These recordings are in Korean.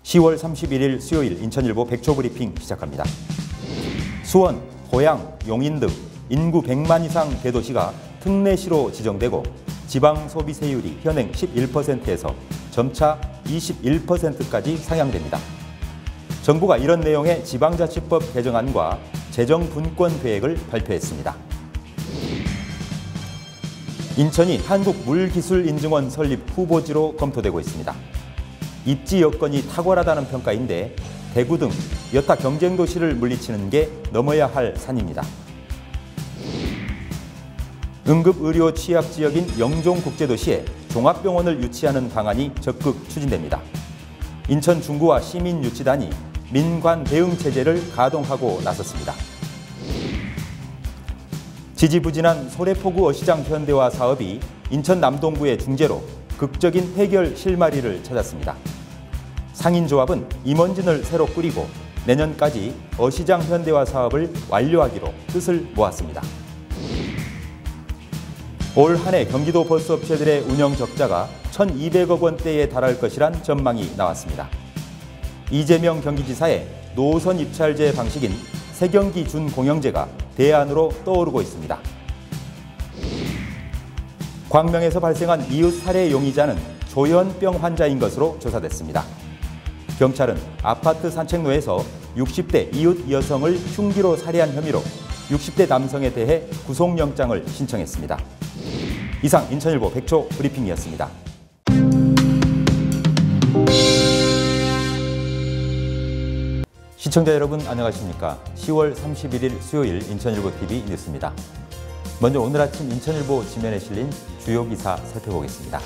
10월 31일 수요일 인천일보 백초브리핑 시작합니다. 수원, 고양, 용인 등 인구 100만 이상 대도시가 특례시로 지정되고 지방 소비 세율이 현행 11%에서 점차 21%까지 상향됩니다. 정부가 이런 내용의 지방자치법 개정안과 재정분권 계획을 발표했습니다. 인천이 한국물기술인증원 설립 후보지로 검토되고 있습니다. 입지 여건이 탁월하다는 평가인데 대구 등 여타 경쟁도시를 물리치는 게 넘어야 할 산입니다. 응급의료 취약지역인 영종국제도시에 종합병원을 유치하는 방안이 적극 추진됩니다. 인천 중구와 시민유치단이 민관 대응체제를 가동하고 나섰습니다. 지지부진한 소래포구 어시장 현대화 사업이 인천 남동구의 중재로 극적인 해결 실마리를 찾았습니다. 상인조합은 임원진을 새로 꾸리고 내년까지 어시장 현대화 사업을 완료하기로 뜻을 모았습니다. 올 한 해 경기도 버스업체들의 운영 적자가 1,200억 원대에 달할 것이란 전망이 나왔습니다. 이재명 경기지사의 노선 입찰제 방식인 새경기 준공영제가 대안으로 떠오르고 있습니다. 광명에서 발생한 이웃 살해 용의자는 조현병 환자인 것으로 조사됐습니다. 경찰은 아파트 산책로에서 60대 이웃 여성을 흉기로 살해한 혐의로 60대 남성에 대해 구속영장을 신청했습니다. 이상 인천일보 백초 브리핑이었습니다. 시청자 여러분 안녕하십니까? 10월 31일 수요일 인천일보 TV 뉴스입니다. 먼저 오늘 아침 인천일보 지면에 실린 주요 기사 살펴보겠습니다.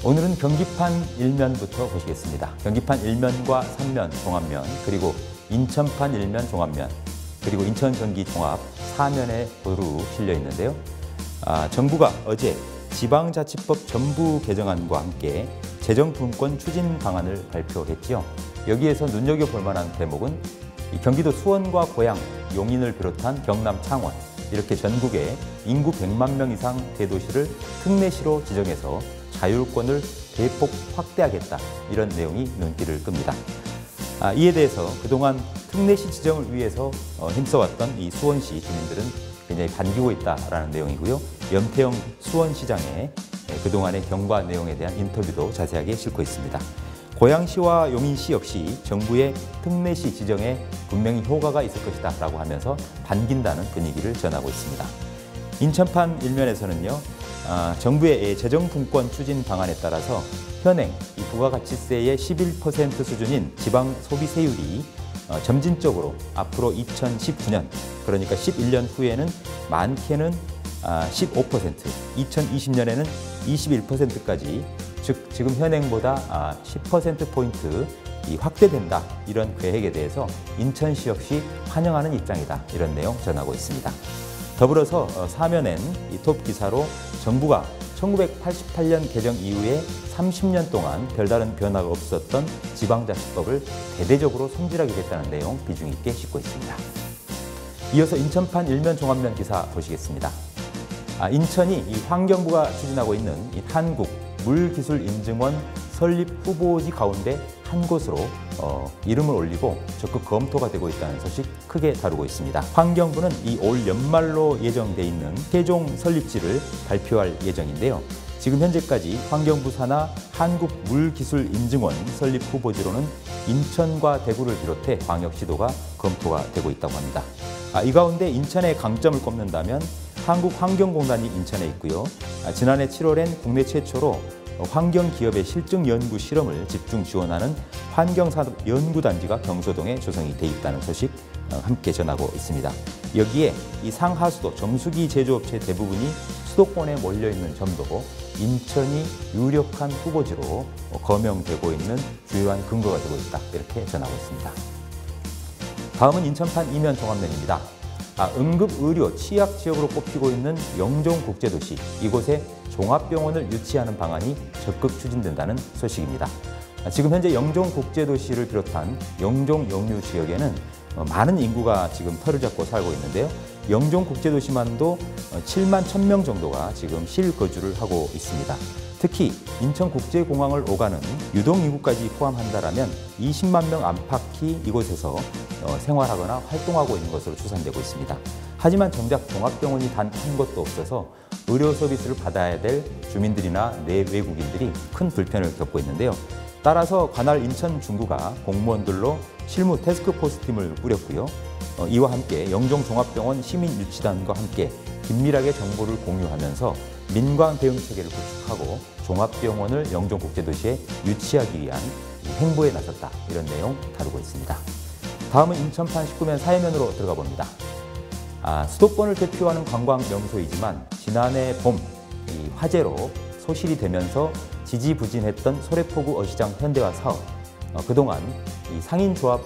오늘은 경기판 1면부터 보시겠습니다. 경기판 1면과 3면 종합면, 그리고 인천판 1면 종합면, 그리고 인천 경기 종합 4면에 고루 실려 있는데요. 정부가 어제 지방자치법 전부 개정안과 함께 재정분권 추진 방안을 발표했지요. 여기에서 눈여겨볼 만한 대목은 경기도 수원과 고양, 용인을 비롯한 경남 창원, 이렇게 전국의 인구 100만 명 이상 대도시를 특례시로 지정해서 자율권을 대폭 확대하겠다, 이런 내용이 눈길을 끕니다. 이에 대해서 그동안 특례시 지정을 위해서 힘써왔던 이 수원시 주민들은 굉장히 반기고 있다라는 내용이고요. 염태영 수원시장의 그동안의 경과 내용에 대한 인터뷰도 자세하게 싣고 있습니다. 고양시와 용인시 역시 정부의 특례시 지정에 분명히 효과가 있을 것이다 라고 하면서 반긴다는 분위기를 전하고 있습니다. 인천판 1면에서는요, 정부의 재정분권 추진 방안에 따라서 현행 이 부가가치세의 11% 수준인 지방 소비세율이 점진적으로 앞으로 2019년, 그러니까 11년 후에는 많게는 15%, 2020년에는 21%까지, 즉 지금 현행보다 10%포인트 확대된다, 이런 계획에 대해서 인천시 역시 환영하는 입장이다, 이런 내용 전하고 있습니다. 더불어서 사면엔 이 톱 기사로 정부가 1988년 개정 이후에 30년 동안 별다른 변화가 없었던 지방자치법을 대대적으로 손질하겠다는 내용 비중 있게 싣고 있습니다. 이어서 인천판 1면 종합면 기사 보시겠습니다. 인천이 이 환경부가 추진하고 있는 이 한국물기술인증원 설립 후보지 가운데 한 곳으로 이름을 올리고 적극 검토가 되고 있다는 소식 크게 다루고 있습니다. 환경부는 이 올 연말로 예정돼 있는 최종 설립지를 발표할 예정인데요. 지금 현재까지 환경부 산하 한국물기술인증원 설립 후보지로는 인천과 대구를 비롯해 광역시도가 검토가 되고 있다고 합니다. 이 가운데 인천의 강점을 꼽는다면 한국환경공단이 인천에 있고요. 지난해 7월엔 국내 최초로 환경기업의 실증 연구 실험을 집중 지원하는 환경산업연구단지가 경서동에 조성이 돼 있다는 소식 함께 전하고 있습니다. 여기에 이 상하수도 정수기 제조업체 대부분이 수도권에 몰려있는 점도 인천이 유력한 후보지로 거명되고 있는 주요한 근거가 되고 있다, 이렇게 전하고 있습니다. 다음은 인천판 2면 종합면입니다. 응급의료 취약지역으로 꼽히고 있는 영종국제도시, 이곳에 종합병원을 유치하는 방안이 적극 추진된다는 소식입니다. 지금 현재 영종국제도시를 비롯한 영종, 영유 지역에는 많은 인구가 지금 터를 잡고 살고 있는데요. 영종국제도시만도 7만 1,000명 정도가 지금 실거주를 하고 있습니다. 특히 인천국제공항을 오가는 유동인구까지 포함한다면 20만 명 안팎이 이곳에서 생활하거나 활동하고 있는 것으로 추산되고 있습니다. 하지만 정작 종합병원이 단 한 곳도 없어서 의료 서비스를 받아야 될 주민들이나 내외국인들이 큰 불편을 겪고 있는데요. 따라서 관할 인천 중구가 공무원들로 실무 태스크포스 팀을 꾸렸고요. 이와 함께 영종종합병원 시민유치단과 함께 긴밀하게 정보를 공유하면서 민관 대응 체계를 구축하고 종합병원을 영종국제도시에 유치하기 위한 행보에 나섰다. 이런 내용 다루고 있습니다. 다음은 인천판 19면 사회면으로 들어가 봅니다. 수도권을 대표하는 관광 명소이지만 지난해 봄 화재로 소실이 되면서 지지부진했던 소래포구 어시장 현대화 사업, 그동안 이 상인조합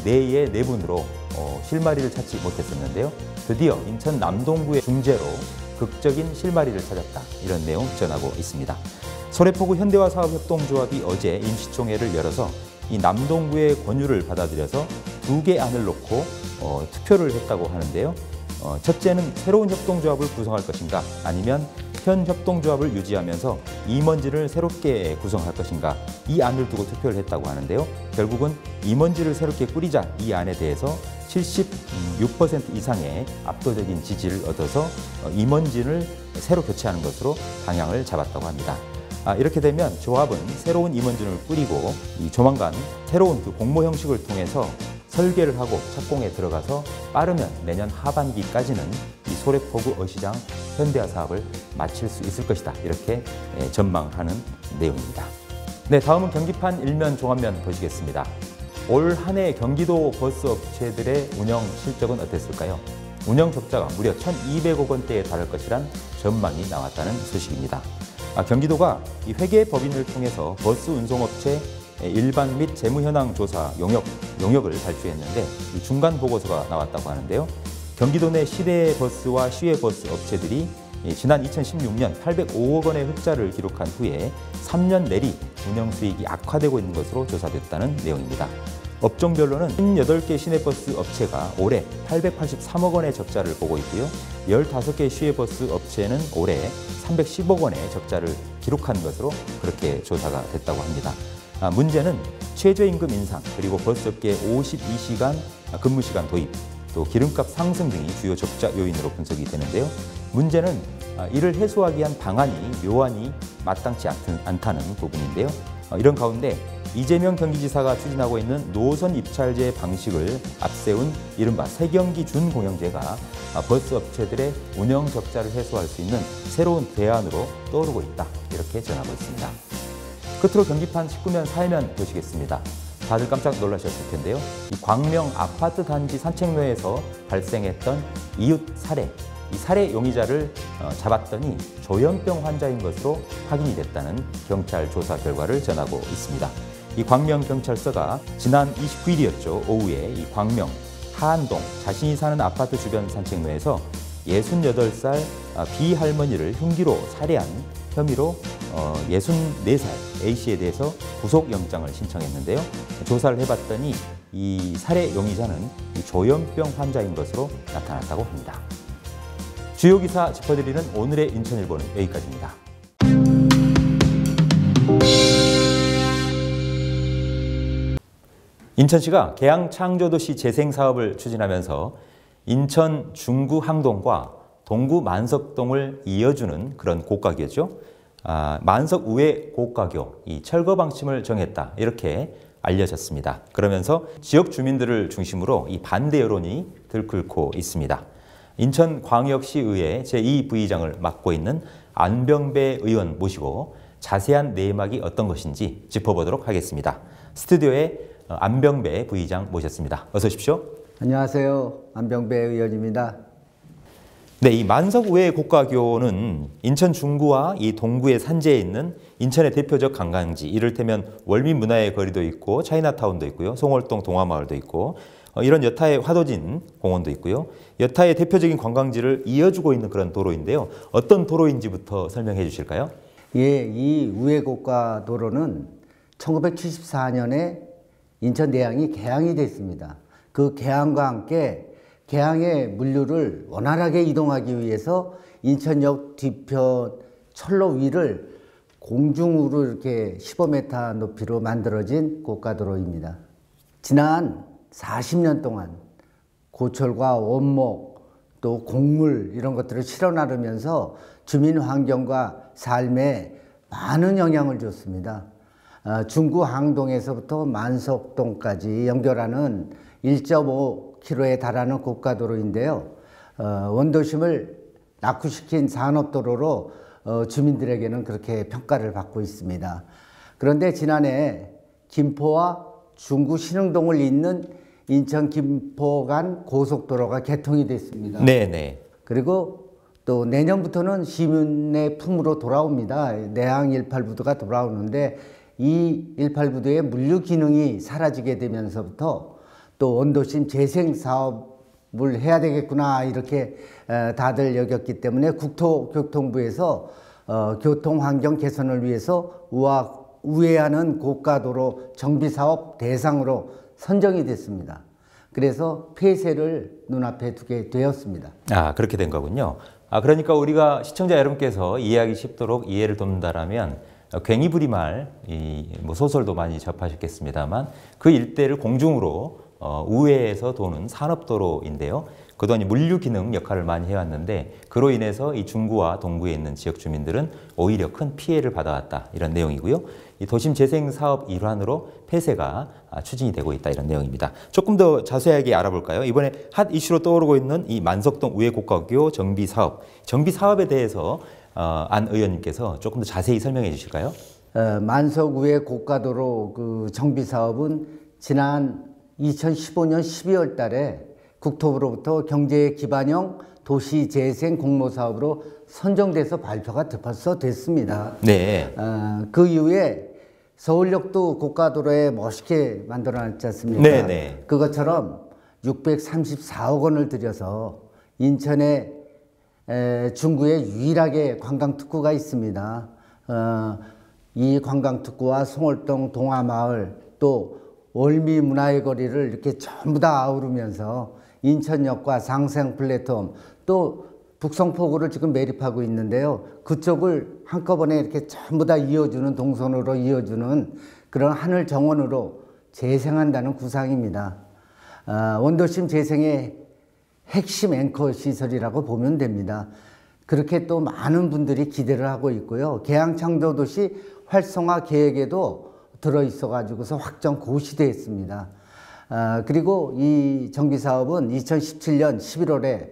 내의 내분으로 실마리를 찾지 못했었는데요. 드디어 인천 남동구의 중재로 극적인 실마리를 찾았다. 이런 내용 전하고 있습니다. 소래포구 현대화 사업 협동조합이 어제 임시총회를 열어서 이 남동구의 권유를 받아들여서 2개 안을 놓고 투표를 했다고 하는데요. 첫째는 새로운 협동조합을 구성할 것인가, 아니면 현 협동조합을 유지하면서 임원진을 새롭게 구성할 것인가, 이 안을 두고 투표를 했다고 하는데요. 결국은 임원진을 새롭게 꾸리자, 이 안에 대해서 76% 이상의 압도적인 지지를 얻어서 임원진을 새로 교체하는 것으로 방향을 잡았다고 합니다. 이렇게 되면 조합은 새로운 임원진을 꾸리고 조만간 새로운 그 공모 형식을 통해서 설계를 하고 착공에 들어가서 빠르면 내년 하반기까지는 이 소래포구 어시장 현대화 사업을 마칠 수 있을 것이다. 이렇게 전망하는 내용입니다. 네, 다음은 경기판 일면 종합면 보시겠습니다. 올 한 해 경기도 버스 업체들의 운영 실적은 어땠을까요? 운영 적자가 무려 1,200억 원대에 달할 것이란 전망이 나왔다는 소식입니다. 경기도가 이 회계법인을 통해서 버스 운송업체 일반 및 재무 현황 조사 용역을 발주했는데 이 중간 보고서가 나왔다고 하는데요. 경기도 내 시내버스와 시외버스 업체들이 지난 2016년 805억 원의 흑자를 기록한 후에 3년 내리 운영 수익이 악화되고 있는 것으로 조사됐다는 내용입니다. 업종별로는 18개 시내버스 업체가 올해 883억 원의 적자를 보고 있고요. 15개 시외버스 업체는 올해 310억 원의 적자를 기록한 것으로 그렇게 조사가 됐다고 합니다. 문제는 최저임금 인상, 그리고 버스업계의 52시간 근무시간 도입, 또 기름값 상승 등이 주요 적자 요인으로 분석이 되는데요. 문제는 이를 해소하기 위한 방안이 묘안이 마땅치 않다는 부분인데요. 이런 가운데 이재명 경기지사가 추진하고 있는 노선 입찰제 방식을 앞세운 이른바 새경기 준공영제가 버스 업체들의 운영 적자를 해소할 수 있는 새로운 대안으로 떠오르고 있다. 이렇게 전하고 있습니다. 끝으로 경기판 19면 사회면 보시겠습니다. 다들 깜짝 놀라셨을 텐데요. 이 광명 아파트 단지 산책로에서 발생했던 이웃 살해, 이 살해 용의자를 잡았더니 조현병 환자인 것으로 확인이 됐다는 경찰 조사 결과를 전하고 있습니다. 이 광명경찰서가 지난 29일이었죠. 오후에 이 광명 하안동 자신이 사는 아파트 주변 산책로에서 68살 비할머니를 흉기로 살해한 혐의로 64살 A씨에 대해서 구속영장을 신청했는데요. 조사를 해봤더니 이 살해 용의자는 조현병 환자인 것으로 나타났다고 합니다. 주요 기사 짚어드리는 오늘의 인천일보는 여기까지입니다. 인천시가 계양창조도시 재생사업을 추진하면서 인천 중구 항동과 동구 만석동을 이어주는 그런 고가교죠. 만석 우회 고가교, 이 철거 방침을 정했다. 이렇게 알려졌습니다. 그러면서 지역 주민들을 중심으로 이 반대 여론이 들끓고 있습니다. 인천광역시의회 제2부의장을 맡고 있는 안병배 의원 모시고 자세한 내막이 어떤 것인지 짚어보도록 하겠습니다. 스튜디오에 안병배 부의장 모셨습니다. 어서 오십시오. 안녕하세요. 안병배 의원입니다. 네, 이 만석 우회 고가교는 인천 중구와 이 동구의 산지에 있는 인천의 대표적 관광지, 이를테면 월미문화의 거리도 있고 차이나타운도 있고요, 송월동 동화마을도 있고 이런 여타의 화도진 공원도 있고요. 여타의 대표적인 관광지를 이어주고 있는 그런 도로인데요. 어떤 도로인지부터 설명해 주실까요? 예, 이 우회고가 도로는 1974년에 인천 내양이 개항이 됐습니다. 그 개항과 함께 개항의 물류를 원활하게 이동하기 위해서 인천역 뒤편 철로 위를 공중으로 이렇게 15m 높이로 만들어진 고가도로입니다. 지난 40년 동안 고철과 원목 또 곡물 이런 것들을 실어 나르면서 주민 환경과 삶에 많은 영향을 줬습니다. 중구 항동에서부터 만석동까지 연결하는 1.5km에 달하는 고가도로인데요. 원도심을 낙후시킨 산업도로로 주민들에게는 그렇게 평가를 받고 있습니다. 그런데 지난해 김포와 중구 신흥동을 잇는 인천 김포 간 고속도로가 개통이 됐습니다. 네네. 그리고 또 내년부터는 시민의 품으로 돌아옵니다. 내항 18부두가 돌아오는데 이 18부두의 물류 기능이 사라지게 되면서부터 또 원도심 재생 사업을 해야 되겠구나 이렇게 다들 여겼기 때문에 국토교통부에서 교통 환경 개선을 위해서 우회하는 고가도로 정비 사업 대상으로 선정이 됐습니다. 그래서 폐쇄를 눈앞에 두게 되었습니다. 아, 그렇게 된 거군요. 그러니까 우리가 시청자 여러분께서 이해하기 쉽도록 이해를 돕는다라면 괭이부리말 뭐 소설도 많이 접하셨겠습니다만 그 일대를 공중으로 우회해서 도는 산업도로인데요. 그동안 물류 기능 역할을 많이 해왔는데 그로 인해서 이 중구와 동구에 있는 지역 주민들은 오히려 큰 피해를 받아왔다 이런 내용이고요. 이 도심 재생 사업 일환으로 폐쇄가 추진이 되고 있다 이런 내용입니다. 조금 더 자세하게 알아볼까요? 이번에 핫 이슈로 떠오르고 있는 이 만석동 우회고가교 정비 사업, 정비 사업에 대해서 안 의원님께서 조금 더 자세히 설명해 주실까요? 만석 우회고가도로 그 정비 사업은 지난 2015년 12월 달에 국토부로부터 경제 기반형 도시 재생 공모 사업으로 선정돼서 발표가 벌써 됐습니다. 네. 그 이후에 서울역도 고가도로에 멋있게 만들어놨지 않습니까? 네네. 그것처럼 634억 원을 들여서 인천의 중구에 유일하게 관광특구가 있습니다. 이 관광특구와 송월동 동화마을 또 월미 문화의 거리를 이렇게 전부 다 아우르면서 인천역과 상생 플랫폼 또 북성포구를 지금 매립하고 있는데요. 그쪽을 한꺼번에 이렇게 전부 다 이어주는 동선으로 이어주는 그런 하늘 정원으로 재생한다는 구상입니다. 원도심 재생의 핵심 앵커 시설이라고 보면 됩니다. 그렇게 또 많은 분들이 기대를 하고 있고요. 계양창조도시 활성화 계획에도 들어있어 가지고서 확정 고시되었습니다. 그리고 이 정비사업은 2017년 11월에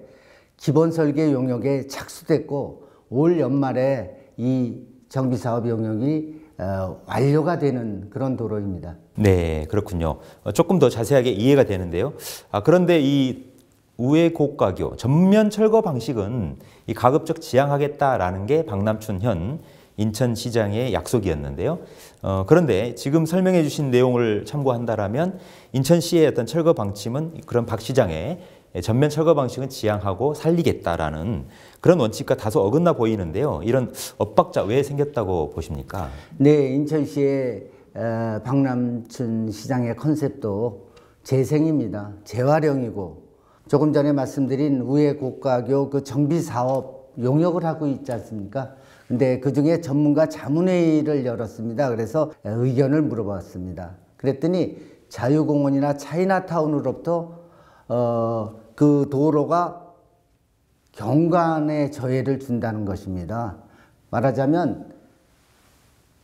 기본 설계 용역에 착수됐고 올 연말에 이 정비사업 용역이 완료가 되는 그런 도로입니다. 네, 그렇군요. 조금 더 자세하게 이해가 되는데요. 그런데 이 우회고가교 전면 철거 방식은 이 가급적 지양하겠다라는 게 박남춘 현 인천시장의 약속이었는데요. 그런데 지금 설명해 주신 내용을 참고한다라면 인천시의 어떤 철거 방침은 그런 박 시장의 전면 철거 방식은 지양하고 살리겠다라는 그런 원칙과 다소 어긋나 보이는데요. 이런 엇박자 왜 생겼다고 보십니까? 네, 인천시의 박남춘 시장의 컨셉도 재생입니다. 재활용이고 조금 전에 말씀드린 우회고가교 그 정비 사업 용역을 하고 있지 않습니까? 근데 그 중에 전문가 자문회의를 열었습니다. 그래서 의견을 물어봤습니다. 그랬더니 자유공원이나 차이나타운으로부터 그 도로가 경관에 저해를 준다는 것입니다. 말하자면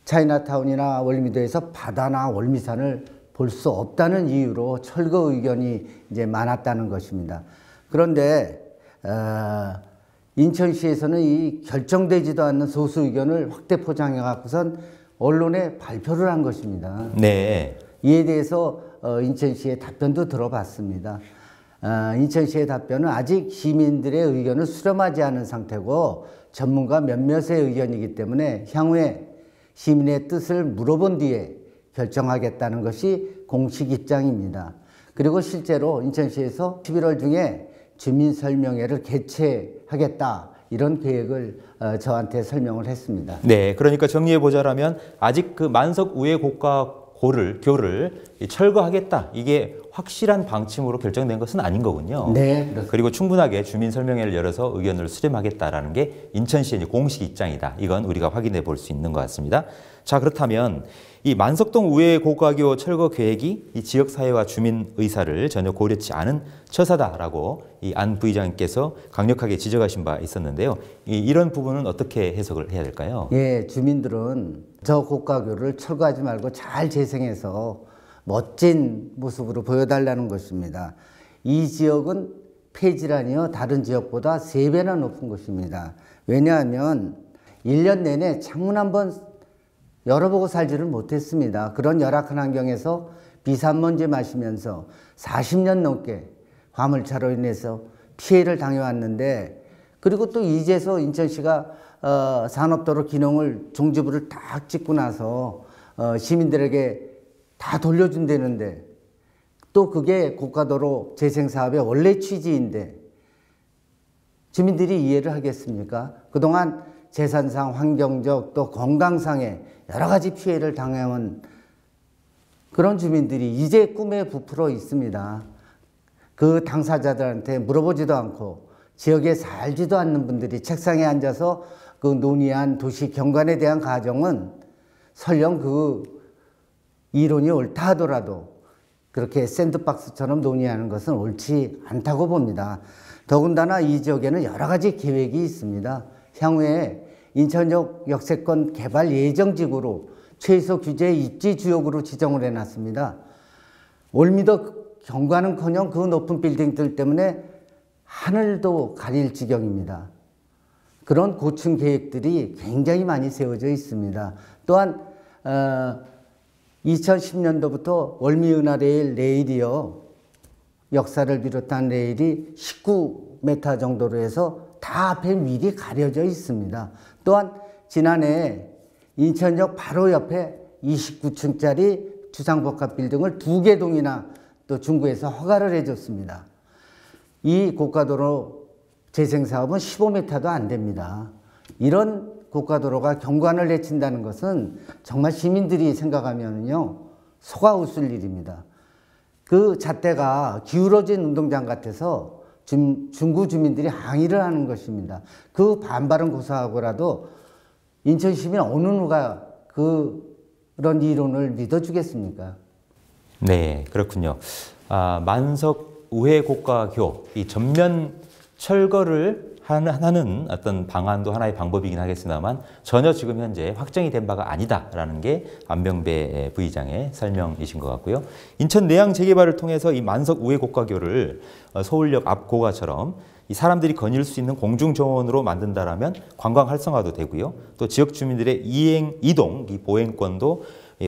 차이나타운이나 월미도에서 바다나 월미산을 볼 수 없다는 이유로 철거 의견이 이제 많았다는 것입니다. 그런데 인천시에서는 이 결정되지도 않는 소수 의견을 확대 포장해 갖고선 언론에 발표를 한 것입니다. 네. 이에 대해서 인천시의 답변도 들어봤습니다. 인천시의 답변은 아직 시민들의 의견을 수렴하지 않은 상태고 전문가 몇몇의 의견이기 때문에 향후에 시민의 뜻을 물어본 뒤에 결정하겠다는 것이 공식 입장입니다. 그리고 실제로 인천시에서 11월 중에 주민설명회를 개최하겠다 이런 계획을 저한테 설명을 했습니다. 네, 그러니까 정리해보자라면 아직 그 만석 우회고가교를 철거하겠다 이게 확실한 방침으로 결정된 것은 아닌 거군요. 네, 그렇습니다. 그리고 충분하게 주민 설명회를 열어서 의견을 수렴하겠다라는 게 인천시의 이제 공식 입장이다. 이건 우리가 확인해 볼 수 있는 것 같습니다. 자, 그렇다면 이 만석동 우회 고가교 철거 계획이 이 지역 사회와 주민 의사를 전혀 고려치 않은 처사다라고 이 안 부의장께서 강력하게 지적하신 바 있었는데요. 이런 부분은 어떻게 해석을 해야 될까요? 예, 주민들은 저 고가교를 철거하지 말고 잘 재생해서 멋진 모습으로 보여달라는 것입니다. 이 지역은 폐질환이요 다른 지역보다 3배나 높은 것입니다. 왜냐하면 1년 내내 창문 한번 열어보고 살지를 못했습니다. 그런 열악한 환경에서 비산먼지 마시면서 40년 넘게 화물차로 인해서 피해를 당해왔는데, 그리고 또 이제서 인천시가 산업도로 기능을 종지부를 딱 찍고 나서 시민들에게 다 돌려준다는데, 또 그게 고가도로 재생사업의 원래 취지인데 주민들이 이해를 하겠습니까? 그동안 재산상, 환경적, 또 건강상의 여러 가지 피해를 당해온 그런 주민들이 이제 꿈에 부풀어 있습니다. 그 당사자들한테 물어보지도 않고 지역에 살지도 않는 분들이 책상에 앉아서 그 논의한 도시 경관에 대한 가정은 설령 그 이론이 옳다 하더라도 그렇게 샌드박스처럼 논의하는 것은 옳지 않다고 봅니다. 더군다나 이 지역에는 여러 가지 계획이 있습니다. 향후에 인천역 역세권 개발 예정지구로 최소 규제 입지 주역으로 지정을 해놨습니다. 올미도 경관은커녕 그 높은 빌딩들 때문에 하늘도 가릴 지경입니다. 그런 고층 계획들이 굉장히 많이 세워져 있습니다. 또한 2010년도부터 월미은하레일 레일이요, 역사를 비롯한 레일이 19m 정도로 해서 다 앞에 미리 가려져 있습니다. 또한 지난해 인천역 바로 옆에 29층짜리 주상복합 빌딩을 2개 동이나 또 중구에서 허가를 해줬습니다. 이 고가도로 재생사업은 15m도 안 됩니다. 이런 고가도로가 경관을 해친다는 것은 정말 시민들이 생각하면요 속아 웃을 일입니다. 그 잣대가 기울어진 운동장 같아서 중구 주민들이 항의를 하는 것입니다. 그 반발은 고사하고라도 인천 시민 어느 누가 그런 이론을 믿어주겠습니까? 네, 그렇군요. 만석 우회 고가교 이 전면 철거를 하는 어떤 방안도 하나의 방법이긴 하겠습니다만 전혀 지금 현재 확정이 된 바가 아니다라는 게 안병배 부의장의 설명이신 것 같고요. 인천 내양 재개발을 통해서 이 만석 우회 고가교를 서울역 앞 고가처럼 이 사람들이 거닐 수 있는 공중정원으로 만든다라면 관광 활성화도 되고요. 또 지역 주민들의 이동, 이 보행권도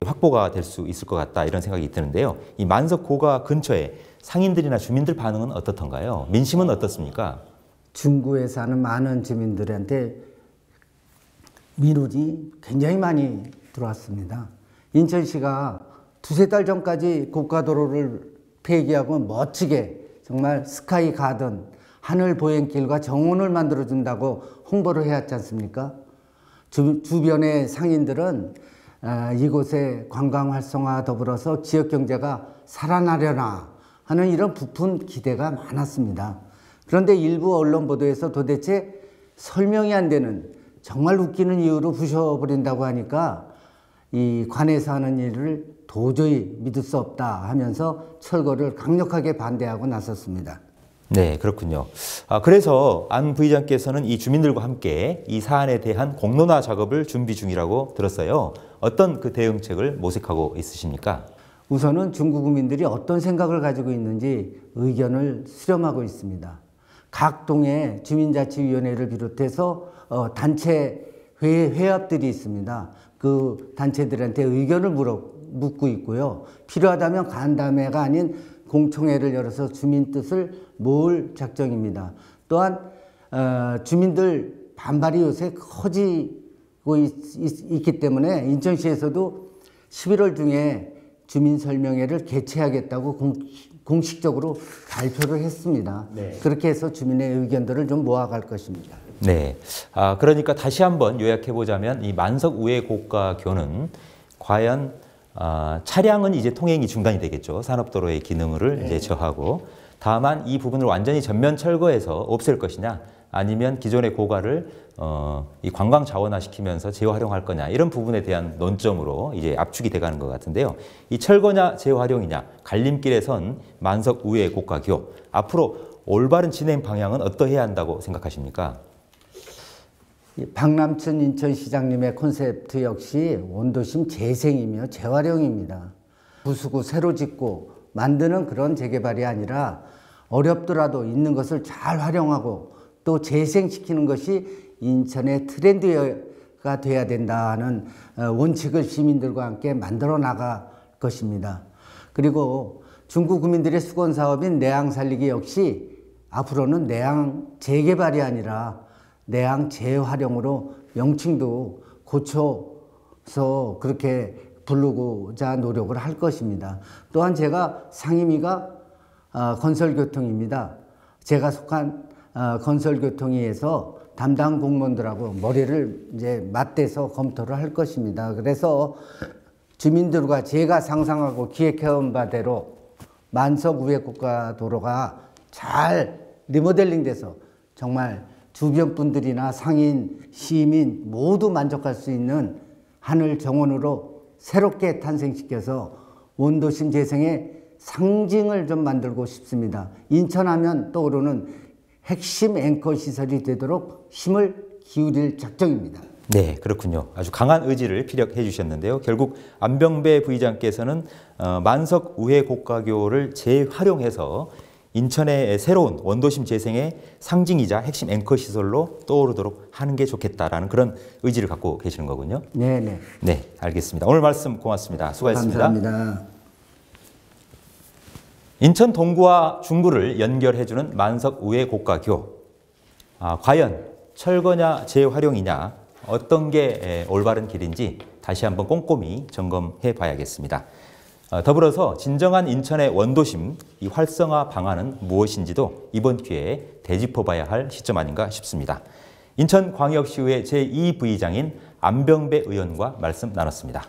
확보가 될 수 있을 것 같다, 이런 생각이 드는데요. 이 만석 고가 근처에 상인들이나 주민들 반응은 어떻던가요? 민심은 어떻습니까? 중구에 사는 많은 주민들한테 민원이 굉장히 많이 들어왔습니다. 인천시가 2-3달 전까지 고가도로를 폐기하고 멋지게 정말 스카이 가든, 하늘 보행길과 정원을 만들어준다고 홍보를 해왔지 않습니까? 주변의 상인들은 이곳의 관광 활성화 더불어서 지역 경제가 살아나려나 하는 이런 부푼 기대가 많았습니다. 그런데 일부 언론 보도에서 도대체 설명이 안 되는 정말 웃기는 이유로 부셔버린다고 하니까 이 관에서 하는 일을 도저히 믿을 수 없다 하면서 철거를 강력하게 반대하고 나섰습니다. 네, 그렇군요. 그래서 안 부의장께서는 이 주민들과 함께 이 사안에 대한 공론화 작업을 준비 중이라고 들었어요. 어떤 그 대응책을 모색하고 있으십니까? 우선은 중구 구민들이 어떤 생각을 가지고 있는지 의견을 수렴하고 있습니다. 각 동의 주민자치위원회를 비롯해서 단체 회합들이 있습니다. 그 단체들한테 의견을 묻고 있고요. 필요하다면 간담회가 아닌 공청회를 열어서 주민 뜻을 모을 작정입니다. 또한 주민들 반발이 요새 커지고 있기 때문에 인천시에서도 11월 중에 주민설명회를 개최하겠다고 공식적으로 발표를 했습니다. 네. 그렇게 해서 주민의 의견들을 좀 모아갈 것입니다. 네, 그러니까 다시 한번 요약해 보자면 이 만석 우회 고가교는 과연 차량은 이제 통행이 중단이 되겠죠. 산업도로의 기능을 이제 저하고. 다만 이 부분을 완전히 전면 철거해서 없앨 것이냐, 아니면 기존의 고가를 이 관광 자원화 시키면서 재활용할 거냐, 이런 부분에 대한 논점으로 이제 압축이 돼가는 것 같은데요. 이 철거냐 재활용이냐 갈림길에 선 만석 우회 고가교, 앞으로 올바른 진행 방향은 어떠해야 한다고 생각하십니까? 박남춘 인천시장님의 콘셉트 역시 원도심 재생이며 재활용입니다. 부수고 새로 짓고 만드는 그런 재개발이 아니라 어렵더라도 있는 것을 잘 활용하고 또 재생시키는 것이 인천의 트렌드가 돼야 된다는 원칙을 시민들과 함께 만들어 나갈 것입니다. 그리고 중구 구민들의 수건 사업인 내양 살리기 역시 앞으로는 내양 재개발이 아니라 내양 재활용으로 명칭도 고쳐서 그렇게 부르고자 노력을 할 것입니다. 또한 제가 상임위가 건설교통입니다. 제가 속한 건설교통위에서 담당 공무원들하고 머리를 이제 맞대서 검토를 할 것입니다. 그래서 주민들과 제가 상상하고 기획해온 바대로 만석 우회고가도로가 잘 리모델링돼서 정말 주변 분들이나 상인, 시민 모두 만족할 수 있는 하늘 정원으로 새롭게 탄생시켜서 원도심 재생의 상징을 좀 만들고 싶습니다. 인천하면 떠오르는 핵심 앵커 시설이 되도록 힘을 기울일 작정입니다. 네, 그렇군요. 아주 강한 의지를 피력해 주셨는데요. 결국 안병배 부의장께서는 만석 우회 고가교를 재활용해서 인천의 새로운 원도심 재생의 상징이자 핵심 앵커 시설로 떠오르도록 하는 게 좋겠다라는 그런 의지를 갖고 계시는 거군요. 네네. 네, 알겠습니다. 오늘 말씀 고맙습니다. 수고하셨습니다. 감사합니다. 인천 동구와 중구를 연결해주는 만석 우회 고가교. 과연 철거냐 재활용이냐 어떤 게 올바른 길인지 다시 한번 꼼꼼히 점검해 봐야겠습니다. 더불어서 진정한 인천의 원도심 이 활성화 방안은 무엇인지도 이번 기회에 되짚어봐야 할 시점 아닌가 싶습니다. 인천광역시의회 제2부의장인 안병배 의원과 말씀 나눴습니다.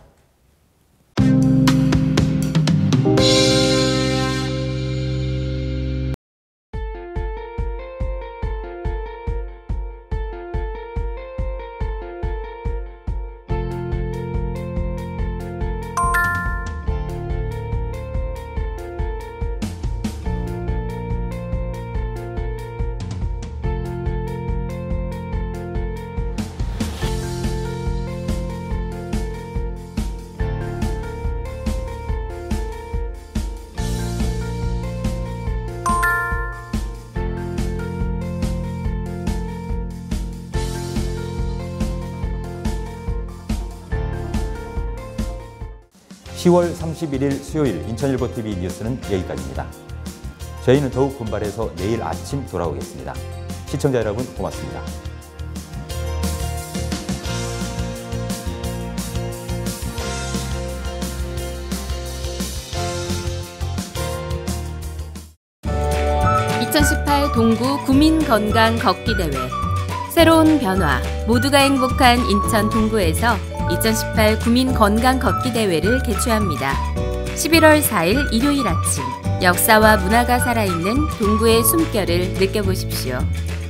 (10월 31일) 수요일 인천일보TV 뉴스는 여기까지입니다. 저희는 더욱 분발해서 내일 아침 돌아오겠습니다. 시청자 여러분 고맙습니다. (2018) 동구 구민건강 걷기대회 새로운 변화, 모두가 행복한 인천 동구에서 2018 구민건강 걷기대회를 개최합니다. 11월 4일 일요일 아침, 역사와 문화가 살아있는 동구의 숨결을 느껴보십시오.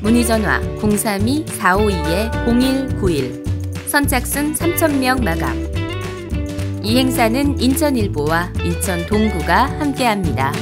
문의전화 032-452-0191, 선착순 3,000명 마감. 이 행사는 인천일보와 인천 동구가 함께합니다.